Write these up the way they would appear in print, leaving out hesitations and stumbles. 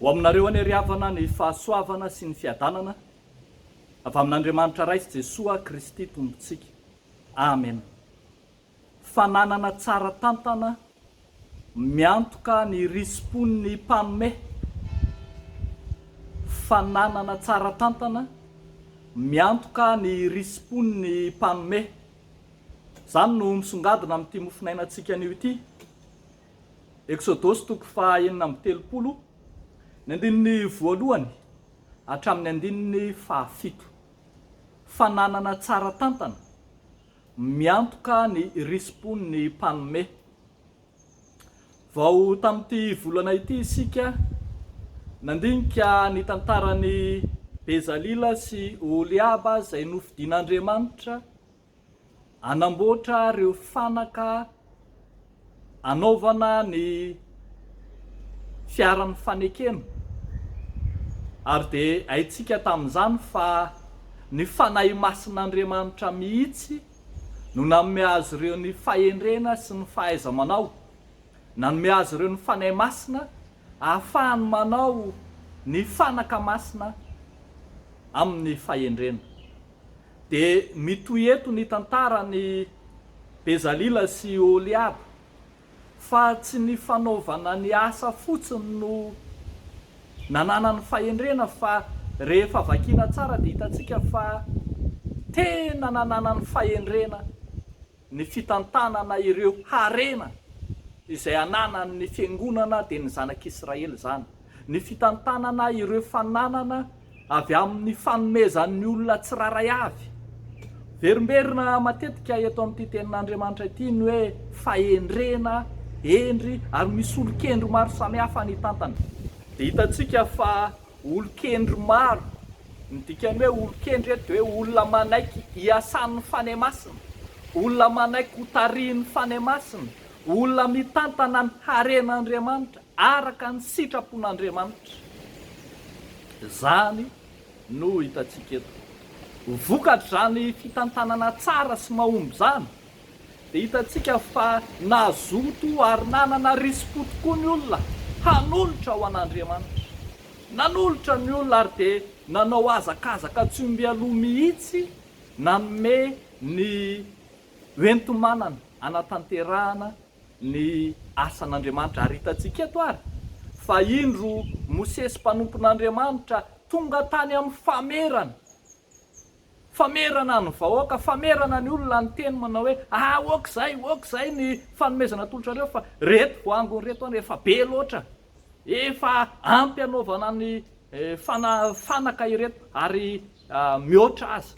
ho aminareo any ry havana ny fahasoavana sy ny fiadanana avy amin'Andriamanitra raisy Jesosy Kristy tompontsika. Amen. Fananana tsara tantana miantoka ny risim-pon'ny mpanome. Fananana tsara tantana miantoka ny risim-pon'ny mpanome. Zany no misongadina amin'ity mofinainantsika anio ity. Exodosy 9:30 ny andininy voalohany hatramin'ny andininy fahafito. Fananana tsara tantana miantoka ny risim-pon'ny mpanome. Vao tamin'ity volana ity isika nandinika ny tantaran'ny Bezalila sy Oliaba izay nofidian'Andriamanitra anamboatra ireo fanaka anaovana ny fiaran'ny fanekena. Ary dia haitsika tamin'izany fa ny fanahy masin'Andriamanitra mihitsy no nanome azy ireo ny fahendrena sy ny fahaiza-manao. Nanome azy ireo ny fanahy masina ahafahany manao ny fanaka masina amin'ny fahendrena. Dia mitohy eto ny tantaran'ny Bezalila sy Oliaba fa tsy ny fanaovana ny asa fotsiny no nanana ny fahendrena, fa rehefa vakiana tsara dia hitantsika fa tena nanana ny fahendrena ny fitantanana ireo harena izay ananany ny fiangonana dia ny zanak'Israely zany. Ny fitantanana ireo fananana avy amin'ny fanomezan'ny olona tsiraray avy. Verimberina matetika eto amin'ity tenin'Andriamanitra ity ny hoe fahendrena endry ary misy olon-kendry maro samihafa ny tantana. Dia hitantsika fa olon-kendry maro, ny dikany hoe olon-kendry eto hoe olona manaiky hiasan'ny fanahy masina, olona manaiky ho tarihin'ny fanahy masina, olona mitantana ny haren'Andriamanitra araka ny sitrapon'Andriamanitra. Zany no hitantsika eto. Vokatra zany fitantanana tsara sy mahomby zany dia hitantsika fa nazoto ary nanana risim-po tokoa ny olona hanolotra ho an'Andriamanitra. Nanolotra ny olona ary dia nanao azakazaka tsy mialoha mihitsy nanome ny hoentomanana anatanterahana ny asan'Andriamanitra. Ary hitantsika eto ary fa indro Mosesy mpanompon'Andriamanitra tonga tany amin'ny famerana ny vahoaka, famerana ny olona ny teny manao hoe okizay ny fanomezana tolotra reo, fa reto voangony reto any efa be loatra, efa ampy anaovana ny fanaka ireto ary mihoatra azy.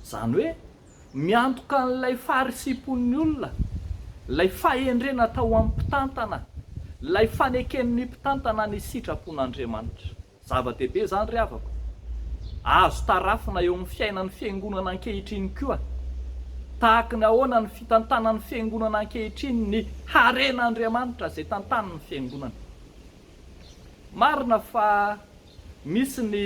Zany hoe miantoka n'ilay farisipon'ny olona, ilay fahendrena tao amin'ny mpitantana, ilay faneken'ny mpitantana ny sitrapon'Andriamanitra. Zava-dehibe zany ry havako. Azo tarafina eo amin'ny fiainan'ny fiangonana ankehitriny koa. Tahaka ny ahoana ny fitantanan'ny fiangonana ankehitriny ny haren'Andriamanitra izay tantanany fiangonana. Marina fa misy ny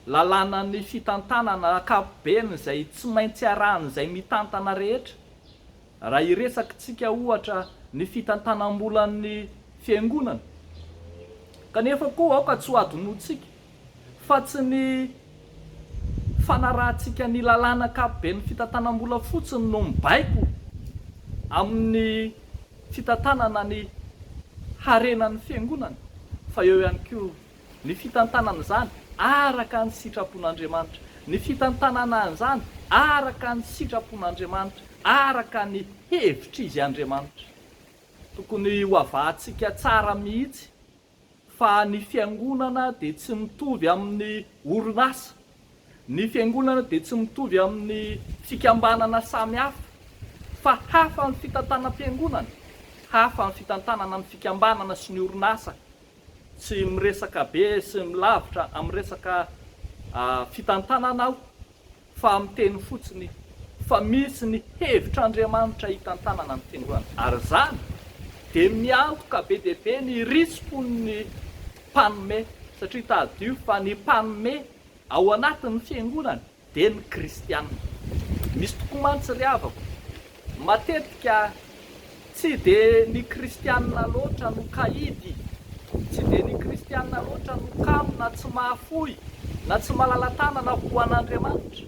lalànan'ny fitantanana ankapobeny izay tsy maintsy arahan'izay mitantana rehetra. Raha iresakitsika ohatra ny fitantanam-bolan'ny fiangonana, kanefa koa aoka tsy ho adinotsika fa tsy ny fanarahantsika ny lalàna ankapobeny fitantanam-bola fotsiny no mibaiko amin'ny fitantanana ny harenan'ny fiangonana, fa eo ihany koa ny fitantanana izany araka ny sitrapon'Andriamanitra, ny fitantanana an'izany araka ny sitrapon'Andriamanitra, araka ny hevitra izy Andriamanitra. Tokony ho avahantsika tsara mihitsy fa ny fiangonana dia tsy mitovy amin'ny orinasa, ny fiangonana dia tsy mitovy amin'ny fikambanana samihafa, fa hafa ny fitantanam-piangonana, hafa ny fitantanana ny fikambanana sy ny orinasa. Tsy miresaka be sy milavitra amin'ny resaka fitantanana aho, fa amin'ny teny fotsiny fa misy ny hevitr'Andriamanitra hitantanana ny fiangonana. Ary zany dia miantoka be dia be ny risim-pon'ny mpanome, satria tadio fa ny mpanome ao anatin'ny fiangonana dia ny kristianina. Misy tokoa mantsy ry havako, matetika tsy dia ny kristianina loatra no kaidy tsy dia ny kristianina loatra no kamo na tsy mahafoy na tsy malala-tanana ho an'Andriamanitra.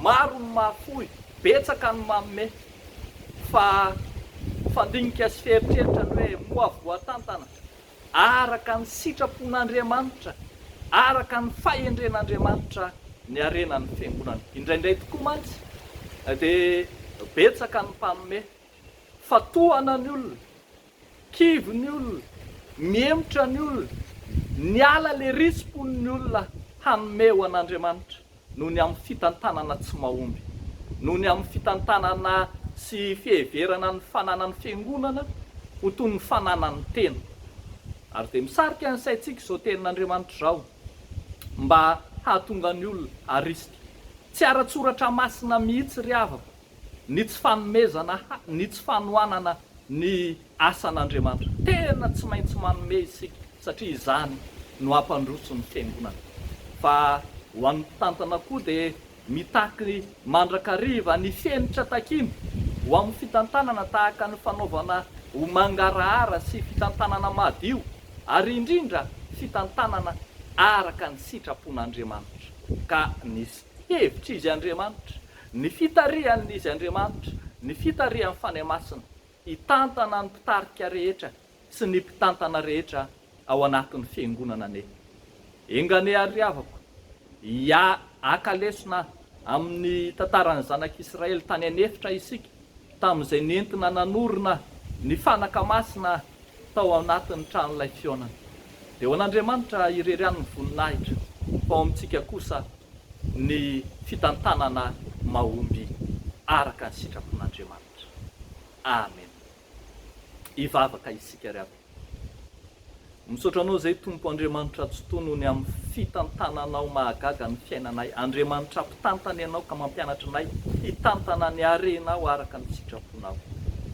Maro ny mahafoy, betsaka ny manome, fa fandinika sy fieritreritany hoe moa voatantana araka ny sitrapon'Andriamanitra, araka ny fahendren'Andriamanitra ny arenan'ny fiangonana. Indraindray tokoa mantsy dia betsaka ny mpanome, fatohana ny olona, kivy ny olona, miemotra ny olona, ny ala le risipony olona hanome ho an'Andriamanitra noho ny amin'ny fitantanana tsy mahomby, noho ny amin'ny fitantanana sy fiheverana ny fananany fiangonana ho toy ny fananany tena. Ary dia misarika ny saintsika izao tenin'Andriamanitra izao mba hahatonga ny olona harisika. Tsy ara-tsoratra masina mihitsy ry havako ny tsy fanomezana, ny tsy fanohanana ny asan'Andriamanitra. Tena tsy maintsy manome isika satria izany no hampandroso ny fiangonana. Fa ho an'ny mpitantana koa dia mitaky mandrakariva ny fenitra takiny ho amin'ny fitantanana tahaka ny fanaovana ho mangarahara sy fitantanana madio, ary indrindra fitantanana araka ny sitrapon'Andriamanitra. Ka ny hevitra izy Andriamanitra, ny fitarihan'ny izy Andriamanitra, ny fitarihan'ny fanahy masina hitantana ny mpitarika rehetra sy ny mpitantana rehetra ao anatin'ny fiangonana ane. Engane ary havako, akalesona amin'ny tantaran'ny zanak'Israely tany anefitra isika tamin'izay nentina nanorina ny fanaka masina tao anatin'ny tranon'ilay fionana. Dia ho an'Andriamanitra irerian'ny voninahitra, fa ao amintsika kosa ny fitantanana mahomby araka ny sitrapon'Andriamanitra. Amen. Ivavaka isika ry havako. Misaotra anao izay Tompo Andriamanitra tsotono ny amin'ny fitantananao mahagaga ny fiainanay. Andriamanitra mpitantana ianao ka mampianatra anay hitantana ny harenao araka ny sitraponao.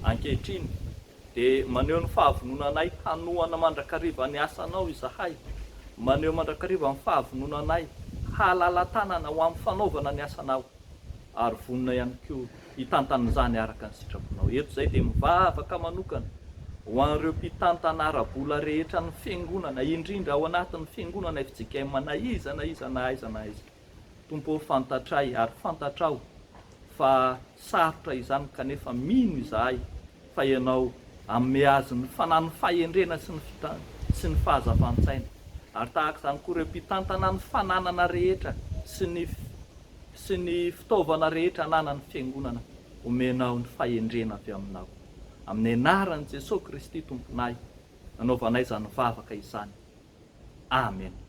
Ankehitriny dia maneho ny fahavononanay hanohana mandrakariva ny asanao izahay, maneho mandrakariva ny fahavononanay halala-tanana ho amin'ny fanaovana ny asanao, ary vonona ihany koa hitantan'izany araka ny sitraponao. Eto izay dia mivavaka manokana ho an'ireo mpitantana ara-bola rehetra ny fiangonana, indrindra ao anatin'ny fiangonana FJKM na iza na iza na aiza na aiza. Tompo fantatray ary fantatrao fa sarotra izany kanefa mino izahay fa ianao amin'ny azy ny fanany fahendrena sy ny fahazavan-tsaina. Ary tahaka izany koa ireo mpitantana ny fananana rehetra sy ny fitaovana rehetra ananan'ny fiangonana, omenao ny fahendrena avy aminao. Amin'ny anaran'i Jesosy Kristy Tomponay, nanaovanay izany vavaka izany. Amen.